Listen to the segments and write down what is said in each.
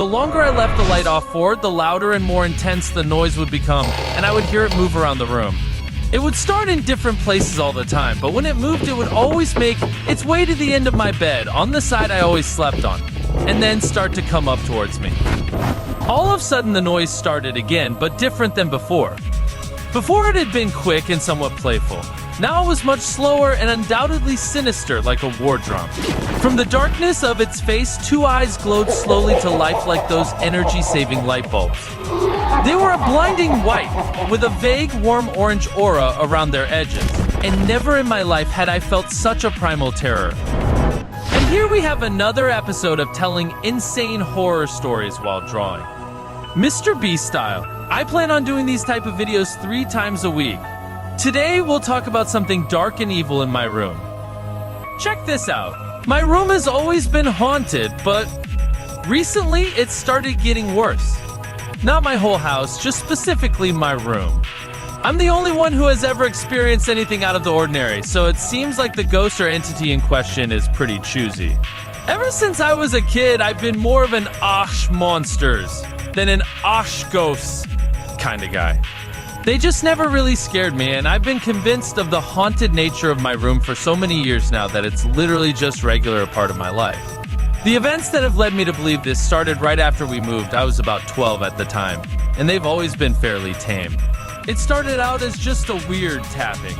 The longer I left the light off for, the louder and more intense the noise would become, and I would hear it move around the room. It would start in different places all the time, but when it moved, it would always make its way to the end of my bed, on the side I always slept on, and then start to come up towards me. All of a sudden, the noise started again, but different than before. Before it had been quick and somewhat playful. Now it was much slower and undoubtedly sinister, like a war drum. From the darkness of its face, two eyes glowed slowly to life like those energy-saving light bulbs. They were a blinding white, with a vague warm orange aura around their edges, and never in my life had I felt such a primal terror. And here we have another episode of telling insane horror stories while drawing. Mr. B style. I plan on doing these type of videos 3 times a week. Today, we'll talk about something dark and evil in my room. Check this out. My room has always been haunted, but recently it started getting worse. Not my whole house, just specifically my room. I'm the only one who has ever experienced anything out of the ordinary, so it seems like the ghost or entity in question is pretty choosy. Ever since I was a kid, I've been more of an Osh monsters than an Osh ghosts kind of guy. They just never really scared me, and I've been convinced of the haunted nature of my room for so many years now that it's literally just regular part of my life. The events that have led me to believe this started right after we moved. I was about 12 at the time, and they've always been fairly tame. It started out as just a weird tapping.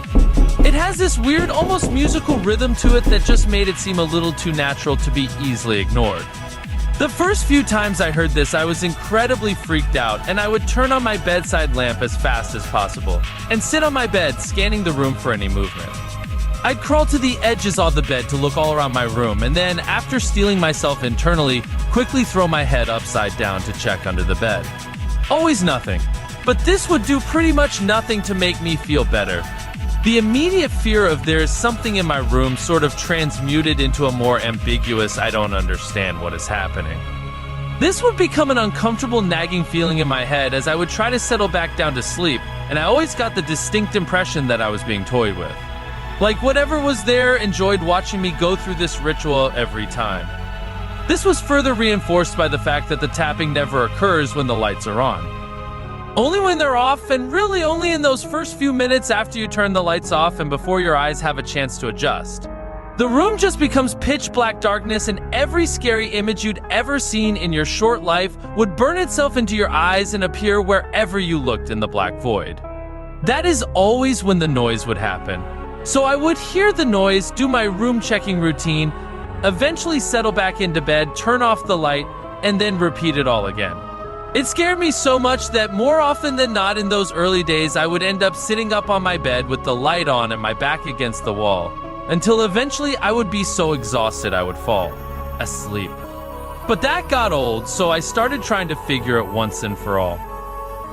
It has this weird, almost musical rhythm to it that just made it seem a little too natural to be easily ignored. The first few times I heard this, I was incredibly freaked out, and I would turn on my bedside lamp as fast as possible and sit on my bed, scanning the room for any movement. I'd crawl to the edges of the bed to look all around my room, and then, after steeling myself internally, quickly throw my head upside down to check under the bed. Always nothing. But this would do pretty much nothing to make me feel better. The immediate fear of there is something in my room sort of transmuted into a more ambiguous I don't understand what is happening. This would become an uncomfortable nagging feeling in my head as I would try to settle back down to sleep, and I always got the distinct impression that I was being toyed with. Like whatever was there enjoyed watching me go through this ritual every time. This was further reinforced by the fact that the tapping never occurs when the lights are on. Only when they're off, and really only in those first few minutes after you turn the lights off and before your eyes have a chance to adjust. The room just becomes pitch black darkness, and every scary image you'd ever seen in your short life would burn itself into your eyes and appear wherever you looked in the black void. That is always when the noise would happen. So I would hear the noise, do my room checking routine, eventually settle back into bed, turn off the light, and then repeat it all again. It scared me so much that more often than not in those early days, I would end up sitting up on my bed with the light on and my back against the wall, until eventually I would be so exhausted I would fall asleep. But that got old, so I started trying to figure it once and for all.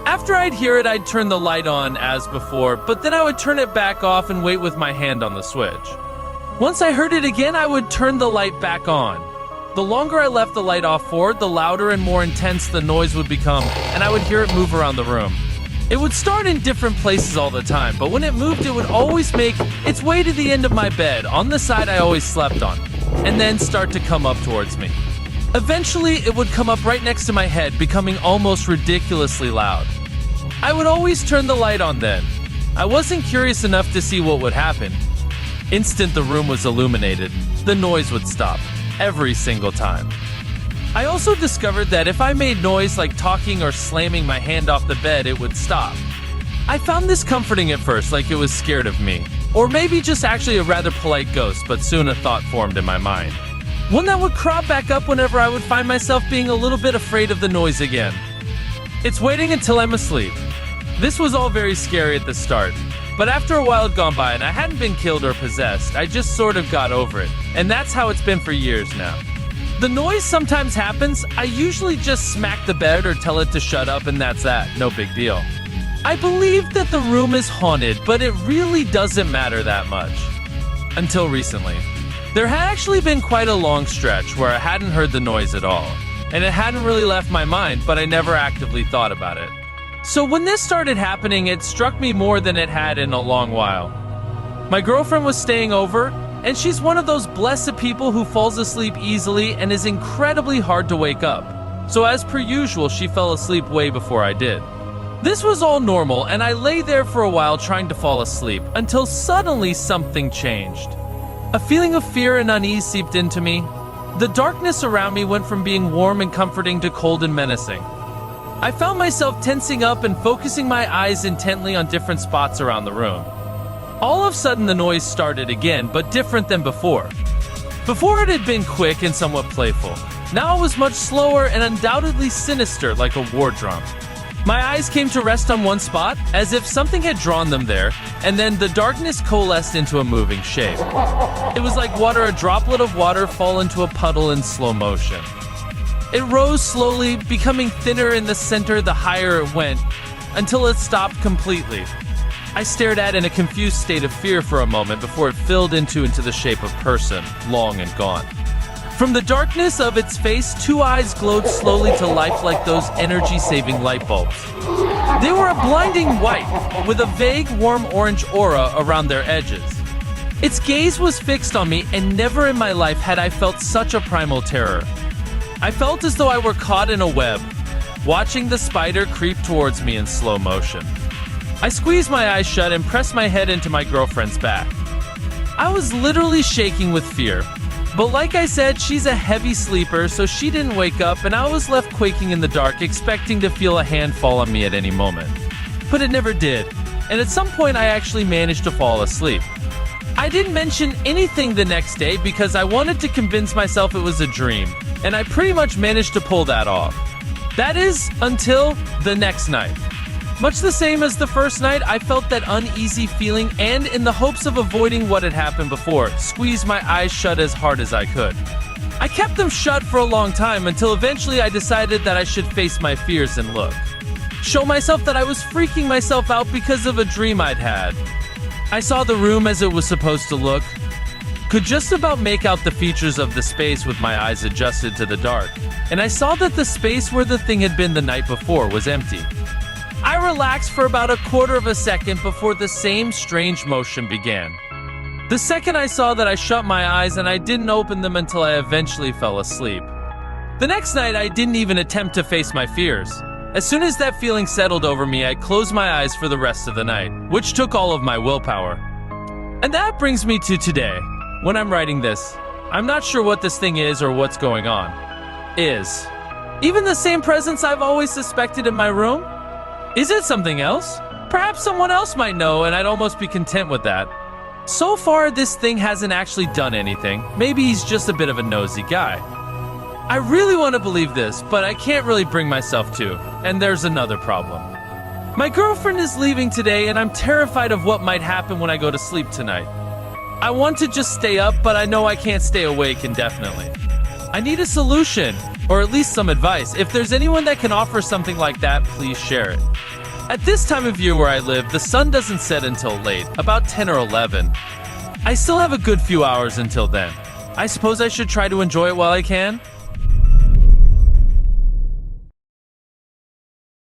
After I'd hear it, I'd turn the light on as before, but then I would turn it back off and wait with my hand on the switch. Once I heard it again, I would turn the light back on. The longer I left the light off for, the louder and more intense the noise would become, and I would hear it move around the room. It would start in different places all the time, but when it moved, it would always make its way to the end of my bed, on the side I always slept on, and then start to come up towards me. Eventually, it would come up right next to my head, becoming almost ridiculously loud. I would always turn the light on then. I wasn't curious enough to see what would happen. Instant the room was illuminated, the noise would stop. Every single time. I also discovered that if I made noise like talking or slamming my hand off the bed, it would stop. I found this comforting at first, like it was scared of me. Or maybe just actually a rather polite ghost, but soon a thought formed in my mind. One that would crop back up whenever I would find myself being a little bit afraid of the noise again. It's waiting until I'm asleep. This was all very scary at the start. But after a while had gone by and I hadn't been killed or possessed, I just sort of got over it. And that's how it's been for years now. The noise sometimes happens. I usually just smack the bed or tell it to shut up, and that's that. No big deal. I believe that the room is haunted, but it really doesn't matter that much. Until recently. There had actually been quite a long stretch where I hadn't heard the noise at all. And it hadn't really left my mind, but I never actively thought about it. So when this started happening, it struck me more than it had in a long while. My girlfriend was staying over, and she's one of those blessed people who falls asleep easily and is incredibly hard to wake up. So as per usual, she fell asleep way before I did. This was all normal, and I lay there for a while trying to fall asleep, until suddenly something changed. A feeling of fear and unease seeped into me. The darkness around me went from being warm and comforting to cold and menacing. I found myself tensing up and focusing my eyes intently on different spots around the room. All of a sudden the noise started again, but different than before. Before it had been quick and somewhat playful. Now it was much slower and undoubtedly sinister, like a war drum. My eyes came to rest on one spot, as if something had drawn them there, and then the darkness coalesced into a moving shape. It was like water, a droplet of water fall into a puddle in slow motion. It rose slowly, becoming thinner in the center the higher it went, until it stopped completely. I stared at it in a confused state of fear for a moment before it filled into the shape of a person, long and gaunt. From the darkness of its face, two eyes glowed slowly to life like those energy-saving light bulbs. They were a blinding white, with a vague warm orange aura around their edges. Its gaze was fixed on me, and never in my life had I felt such a primal terror. I felt as though I were caught in a web, watching the spider creep towards me in slow motion. I squeezed my eyes shut and pressed my head into my girlfriend's back. I was literally shaking with fear. But like I said, she's a heavy sleeper, so she didn't wake up, and I was left quaking in the dark, expecting to feel a hand fall on me at any moment. But it never did, and at some point I actually managed to fall asleep. I didn't mention anything the next day because I wanted to convince myself it was a dream, and I pretty much managed to pull that off. That is, until the next night. Much the same as the first night, I felt that uneasy feeling, and in the hopes of avoiding what had happened before, squeezed my eyes shut as hard as I could. I kept them shut for a long time until eventually I decided that I should face my fears and look. Show myself that I was freaking myself out because of a dream I'd had. I saw the room as it was supposed to look. Could just about make out the features of the space with my eyes adjusted to the dark, and I saw that the space where the thing had been the night before was empty. I relaxed for about a quarter of a second before the same strange motion began. The second I saw that, I shut my eyes and I didn't open them until I eventually fell asleep. The next night I didn't even attempt to face my fears. As soon as that feeling settled over me, I closed my eyes for the rest of the night, which took all of my willpower. And that brings me to today. When I'm writing this, I'm not sure what this thing is or what's going on. Even the same presence I've always suspected in my room? Is it something else? Perhaps someone else might know, and I'd almost be content with that. So far, this thing hasn't actually done anything. Maybe he's just a bit of a nosy guy. I really want to believe this, but I can't really bring myself to. And there's another problem. My girlfriend is leaving today, and I'm terrified of what might happen when I go to sleep tonight. I want to just stay up, but I know I can't stay awake indefinitely. I need a solution, or at least some advice. If there's anyone that can offer something like that, please share it. At this time of year where I live, the sun doesn't set until late, about 10 or 11. I still have a good few hours until then. I suppose I should try to enjoy it while I can.